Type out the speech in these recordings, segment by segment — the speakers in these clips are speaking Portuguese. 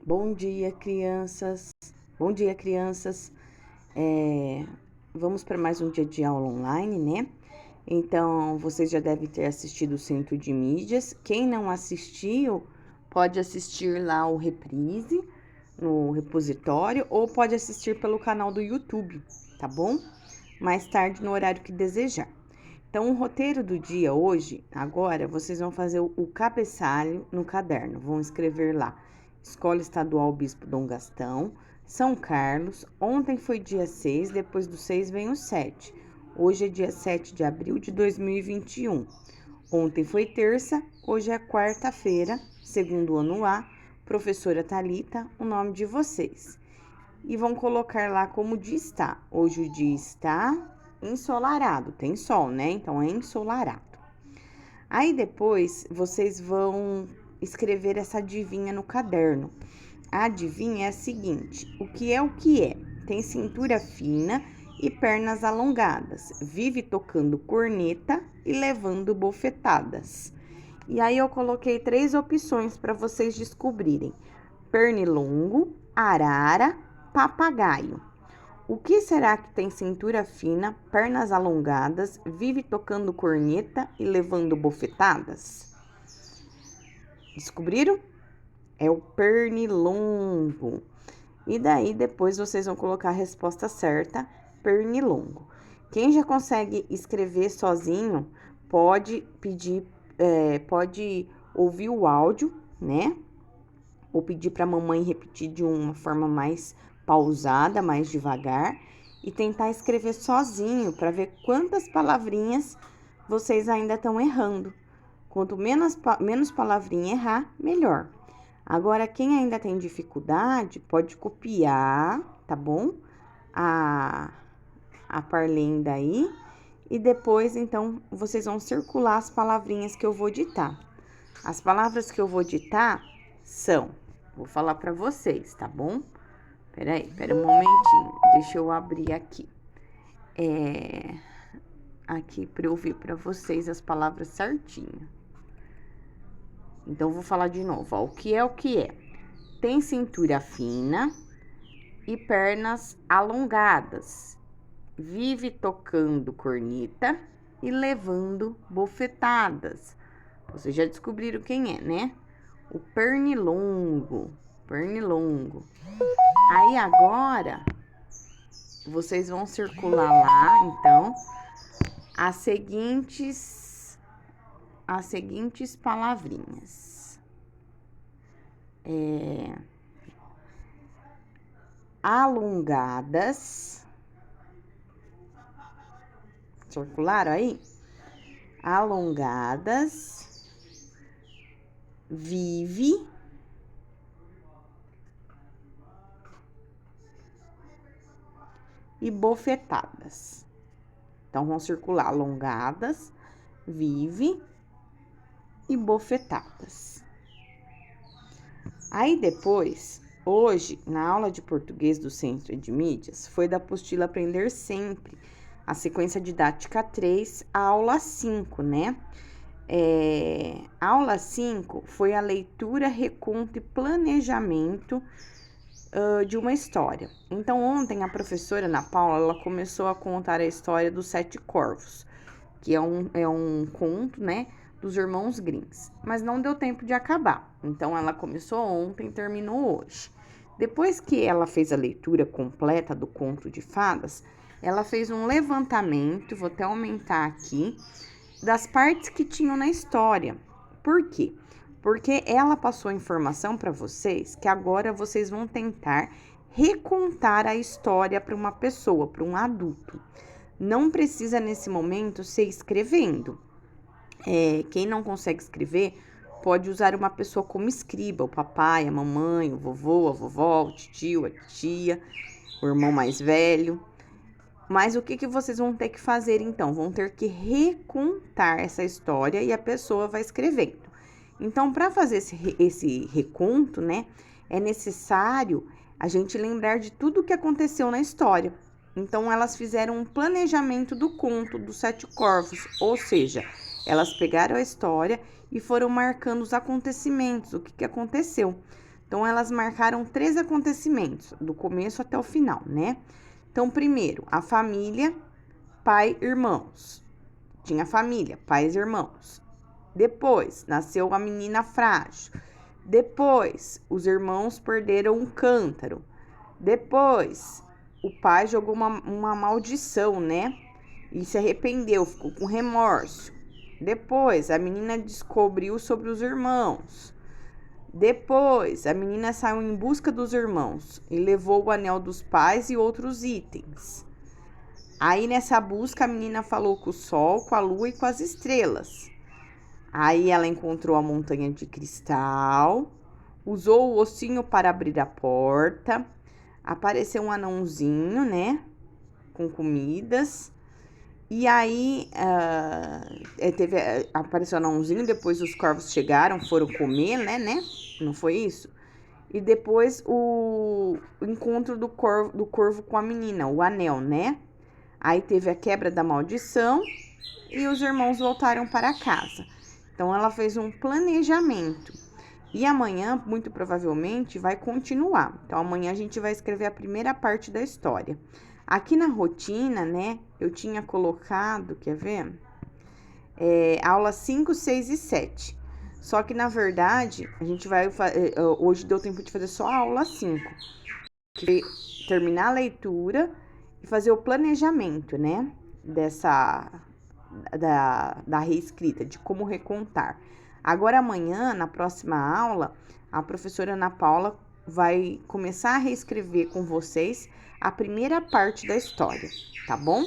Bom dia, crianças. Bom dia, crianças. Vamos para mais um dia de aula online, né? Então, vocês já devem ter assistido o Centro de Mídias. Quem não assistiu, pode assistir lá o reprise no repositório ou pode assistir pelo canal do YouTube, tá bom? Mais tarde, no horário que desejar. Então, o roteiro do dia hoje, agora, vocês vão fazer o cabeçalho no caderno. Vão escrever lá: Escola Estadual Bispo Dom Gastão, São Carlos. Ontem foi dia 6, depois do 6 vem o 7. Hoje é dia 7 de abril de 2021. Ontem foi terça, hoje é quarta-feira, segundo ano A. Professora Thalita, o nome de vocês. E vão colocar lá como o dia está. Hoje o dia está ensolarado, tem sol, né? Então é ensolarado. Aí depois vocês vão escrever essa adivinha no caderno. A adivinha é a seguinte: o que é o que é? Tem cintura fina e pernas alongadas. Vive tocando corneta e levando bofetadas. E aí eu coloquei 3 opções para vocês descobrirem: pernilongo, arara, papagaio. O que será que tem cintura fina, pernas alongadas, vive tocando corneta e levando bofetadas? Descobriram? É o pernilongo. E daí depois vocês vão colocar a resposta certa, pernilongo. Quem já consegue escrever sozinho, pode pedir, pode ouvir o áudio, né? Ou pedir para a mamãe repetir de uma forma mais pausada, mais devagar, e tentar escrever sozinho para ver quantas palavrinhas vocês ainda estão errando. Quanto menos palavrinha errar, melhor. Agora, quem ainda tem dificuldade, pode copiar, tá bom? A parlenda aí. E depois, então, vocês vão circular as palavrinhas que eu vou ditar. As palavras que eu vou ditar são... Vou falar para vocês, tá bom? Pera um momentinho. Deixa eu abrir aqui. Aqui para eu ouvir para vocês as palavras certinho. Então, vou falar de novo. Ó, o que é o que é? Tem cintura fina e pernas alongadas. Vive tocando corneta e levando bofetadas. Vocês já descobriram quem é, né? O pernilongo. Aí agora, vocês vão circular lá, então, as seguintes palavrinhas. Alongadas. Circularam aí? Alongadas. Vive. E bofetadas. Então, vão circular alongadas, vive e bofetadas. Aí depois, hoje, na aula de português do Centro de Mídias, foi da apostila Aprender Sempre, a sequência didática 3, a aula 5, né? A aula 5 foi a leitura, reconto e planejamento de uma história. Então, ontem a professora Ana Paula, ela começou a contar a história dos 7 corvos, que é um conto, né, dos irmãos Grimms, mas não deu tempo de acabar. Então, ela começou ontem e terminou hoje. Depois que ela fez a leitura completa do conto de fadas, ela fez um levantamento, vou até aumentar aqui, das partes que tinham na história. Por quê? Porque ela passou a informação para vocês que agora vocês vão tentar recontar a história para uma pessoa, para um adulto. Não precisa nesse momento ser escrevendo. Quem não consegue escrever pode usar uma pessoa como escriba, o papai, a mamãe, o vovô, a vovó, o tio, a tia, o irmão mais velho. Mas o que vocês vão ter que fazer então? Vão ter que recontar essa história e a pessoa vai escrevendo. Então, para fazer esse reconto, né, é necessário a gente lembrar de tudo o que aconteceu na história. Então, elas fizeram um planejamento do conto dos 7 corvos, ou seja, elas pegaram a história e foram marcando os acontecimentos, o que aconteceu. Então, elas marcaram 3 acontecimentos, do começo até o final, né? Então, primeiro, a família, pai, irmãos. Tinha família, pais e irmãos. Depois, nasceu a menina frágil. Depois, os irmãos perderam um cântaro. Depois, o pai jogou uma maldição, né? E se arrependeu, ficou com remorso. Depois, a menina descobriu sobre os irmãos. Depois, a menina saiu em busca dos irmãos e levou o anel dos pais e outros itens. Aí, nessa busca, a menina falou com o sol, com a lua e com as estrelas. Aí, ela encontrou a montanha de cristal, usou o ossinho para abrir a porta, apareceu um anãozinho, né, com comidas. E aí, apareceu o anãozinho, depois os corvos chegaram, foram comer, né? Não foi isso? E depois o encontro do corvo com a menina, o anel, né? Aí teve a quebra da maldição e os irmãos voltaram para casa. Então, ela fez um planejamento. E amanhã, muito provavelmente, vai continuar. Então, amanhã a gente vai escrever a primeira parte da história. Aqui na rotina, né, eu tinha colocado, quer ver? Aula 5, 6 e 7. Só que, na verdade, a gente vai hoje deu tempo de fazer só a aula 5. Que foi terminar a leitura e fazer o planejamento, né, da reescrita, de como recontar. Agora, amanhã, na próxima aula, a professora Ana Paula vai começar a reescrever com vocês a primeira parte da história, tá bom?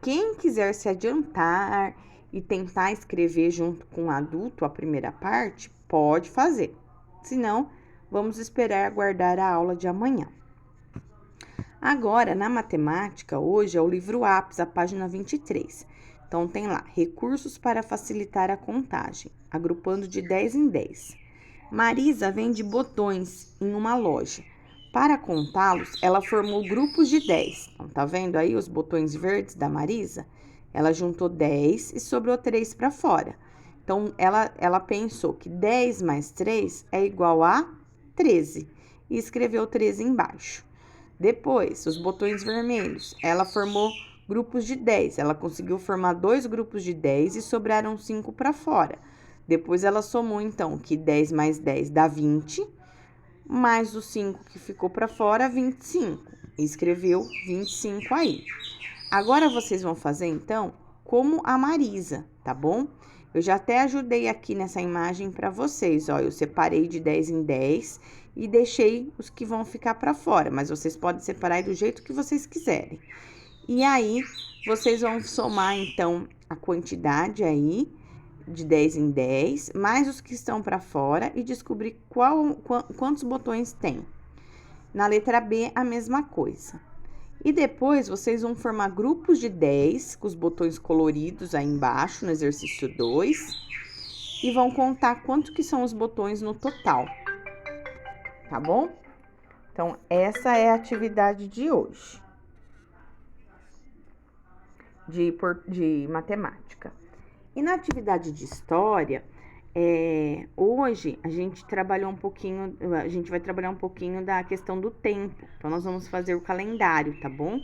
Quem quiser se adiantar e tentar escrever junto com o adulto a primeira parte, pode fazer. Se não, vamos esperar aguardar a aula de amanhã. Agora, na matemática, hoje é o livro Ápis, a página 23. Então, tem lá, recursos para facilitar a contagem, agrupando de 10 em 10. Marisa vende botões em uma loja. Para contá-los, ela formou grupos de 10. Então, tá vendo aí os botões verdes da Marisa? Ela juntou 10 e sobrou 3 para fora. Então, ela pensou que 10 mais 3 é igual a 13 e escreveu 13 embaixo. Depois, os botões vermelhos, ela formou grupos de 10. Ela conseguiu formar 2 grupos de 10 e sobraram 5 para fora. Depois, ela somou, então, que 10 mais 10 dá 20, mais o 5 que ficou para fora, 25. E escreveu 25 aí. Agora, vocês vão fazer, então, como a Marisa, tá bom? Eu já até ajudei aqui nessa imagem para vocês, ó. Eu separei de 10 em 10 e deixei os que vão ficar para fora, mas vocês podem separar do jeito que vocês quiserem. E aí, vocês vão somar, então, a quantidade aí de 10 em 10, mais os que estão para fora e descobrir quantos botões tem. Na letra B, a mesma coisa. E depois, vocês vão formar grupos de 10, com os botões coloridos aí embaixo, no exercício 2, e vão contar quanto que são os botões no total, tá bom? Então, essa é a atividade de hoje, de matemática. E na atividade de história, hoje a gente vai trabalhar um pouquinho da questão do tempo. Então, nós vamos fazer o calendário, tá bom?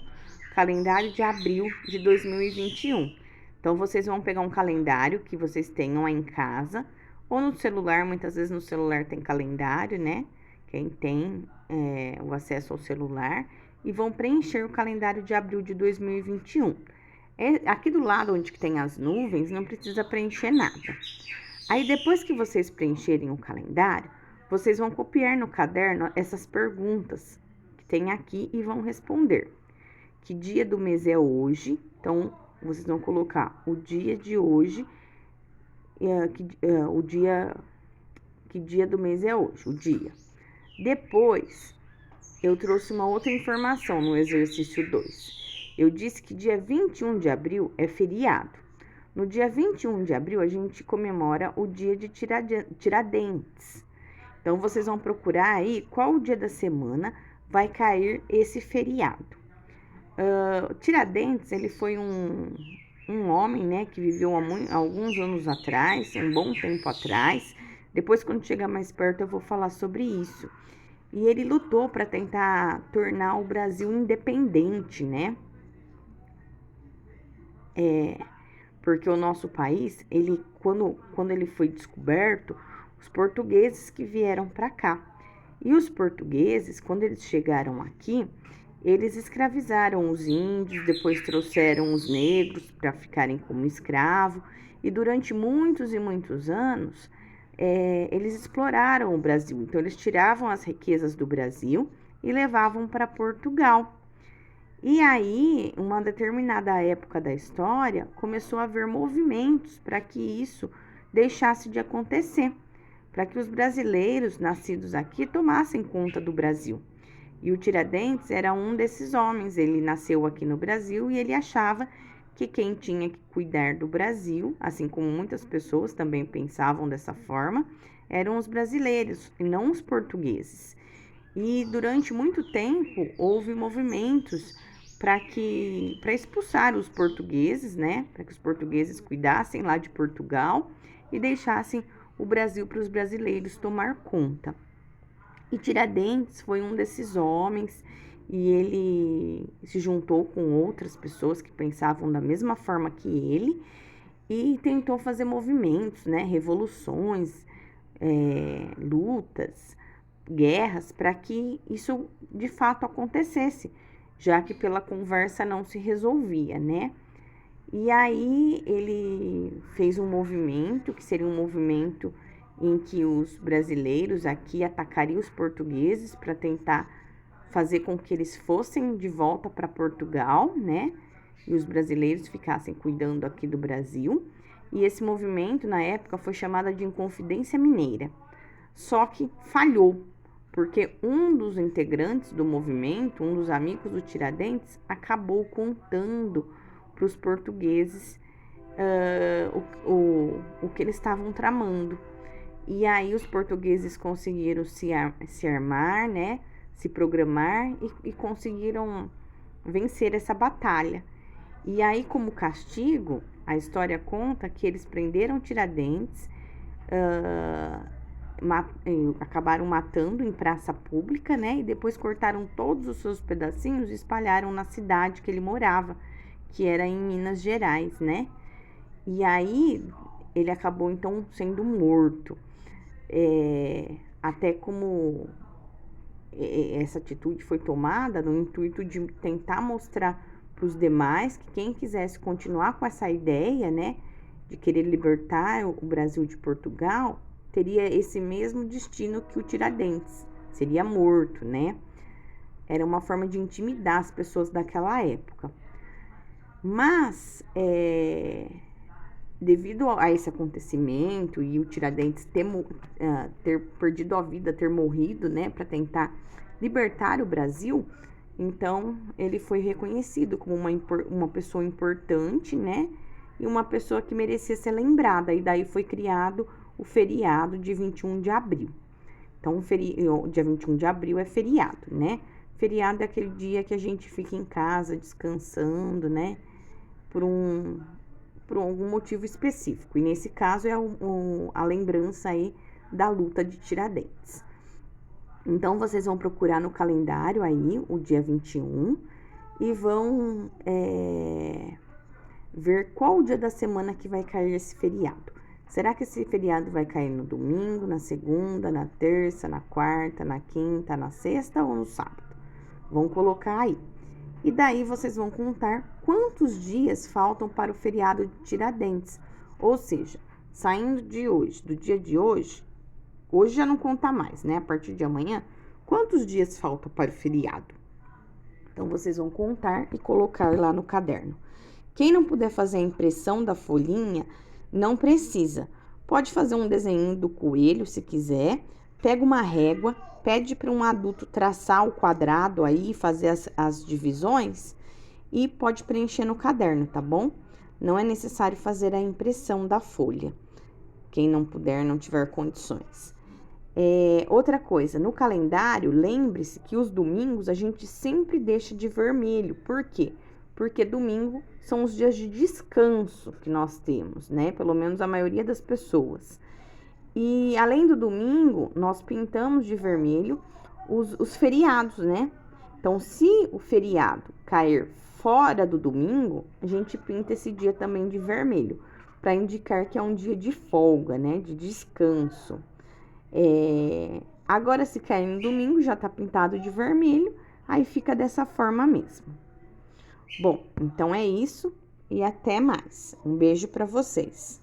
Calendário de abril de 2021. Então, vocês vão pegar um calendário que vocês tenham aí em casa, ou no celular, muitas vezes no celular tem calendário, né? Quem tem o acesso ao celular, e vão preencher o calendário de abril de 2021. Aqui do lado onde tem as nuvens, não precisa preencher nada. Aí, depois que vocês preencherem o calendário, vocês vão copiar no caderno essas perguntas que tem aqui e vão responder. Que dia do mês é hoje? Então, vocês vão colocar o dia de hoje, que dia do mês é hoje, o dia. Depois, eu trouxe uma outra informação no exercício 2. Eu disse que dia 21 de abril é feriado. No dia 21 de abril, a gente comemora o dia de Tiradentes. Então, vocês vão procurar aí qual o dia da semana vai cair esse feriado. Tiradentes, ele foi um homem, né, que viveu há alguns anos atrás, um bom tempo atrás, Depois, quando chegar mais perto, eu vou falar sobre isso. E ele lutou para tentar tornar o Brasil independente, né? Porque o nosso país, quando ele foi descoberto, os portugueses que vieram para cá. E os portugueses, quando eles chegaram aqui, eles escravizaram os índios, depois trouxeram os negros para ficarem como escravo. E durante muitos e muitos anos, eles exploraram o Brasil. Então, eles tiravam as riquezas do Brasil e levavam para Portugal. E aí, uma determinada época da história, começou a haver movimentos para que isso deixasse de acontecer, para que os brasileiros nascidos aqui tomassem conta do Brasil. E o Tiradentes era um desses homens. Ele nasceu aqui no Brasil e ele achava que quem tinha que cuidar do Brasil, assim como muitas pessoas também pensavam dessa forma, eram os brasileiros e não os portugueses. E durante muito tempo houve movimentos para expulsar os portugueses, né? Para que os portugueses cuidassem lá de Portugal e deixassem o Brasil para os brasileiros tomar conta. E Tiradentes foi um desses homens e ele se juntou com outras pessoas que pensavam da mesma forma que ele e tentou fazer movimentos, né? Revoluções, lutas, guerras, para que isso de fato acontecesse, já que pela conversa não se resolvia, né? E aí ele fez um movimento, que seria um movimento em que os brasileiros aqui atacariam os portugueses para tentar fazer com que eles fossem de volta para Portugal, né? E os brasileiros ficassem cuidando aqui do Brasil. E esse movimento, na época, foi chamado de Inconfidência Mineira. Só que falhou, porque um dos integrantes do movimento, um dos amigos do Tiradentes, acabou contando para os portugueses o que eles estavam tramando. E aí os portugueses conseguiram se armar, né, se programar e conseguiram vencer essa batalha. E aí, como castigo, a história conta que eles prenderam Tiradentes, acabaram matando em praça pública, né? E depois cortaram todos os seus pedacinhos e espalharam na cidade que ele morava, que era em Minas Gerais, né? E aí ele acabou então sendo morto. Até como essa atitude foi tomada no intuito de tentar mostrar para os demais que quem quisesse continuar com essa ideia, né, de querer libertar o Brasil de Portugal, teria esse mesmo destino que o Tiradentes, seria morto, né? Era uma forma de intimidar as pessoas daquela época. Mas, devido a esse acontecimento e o Tiradentes ter perdido a vida, ter morrido, né, para tentar libertar o Brasil, então ele foi reconhecido como uma pessoa importante, né, e uma pessoa que merecia ser lembrada. E daí foi criado o feriado de 21 de abril. Então, dia 21 de abril é feriado, né? Feriado é aquele dia que a gente fica em casa descansando, né? Por algum motivo específico. E nesse caso é a lembrança aí da luta de Tiradentes. Então, vocês vão procurar no calendário aí o dia 21 e vão ver qual o dia da semana que vai cair esse feriado. Será que esse feriado vai cair no domingo, na segunda, na terça, na quarta, na quinta, na sexta ou no sábado? Vão colocar aí. E daí vocês vão contar quantos dias faltam para o feriado de Tiradentes. Ou seja, saindo de hoje, do dia de hoje já não conta mais, né? A partir de amanhã, quantos dias faltam para o feriado? Então, vocês vão contar e colocar lá no caderno. Quem não puder fazer a impressão da folhinha, não precisa. Pode fazer um desenho do coelho, se quiser. Pega uma régua, pede para um adulto traçar o quadrado aí, fazer as divisões e pode preencher no caderno, tá bom? Não é necessário fazer a impressão da folha. Quem não puder, não tiver condições. Outra coisa, no calendário, lembre-se que os domingos a gente sempre deixa de vermelho. Por quê? Porque domingo são os dias de descanso que nós temos, né? Pelo menos a maioria das pessoas. E além do domingo, nós pintamos de vermelho os feriados, né? Então, se o feriado cair fora do domingo, a gente pinta esse dia também de vermelho, para indicar que é um dia de folga, né? De descanso. Agora, se cair no domingo, já tá pintado de vermelho, aí fica dessa forma mesmo. Bom, então é isso e até mais. Um beijo para vocês.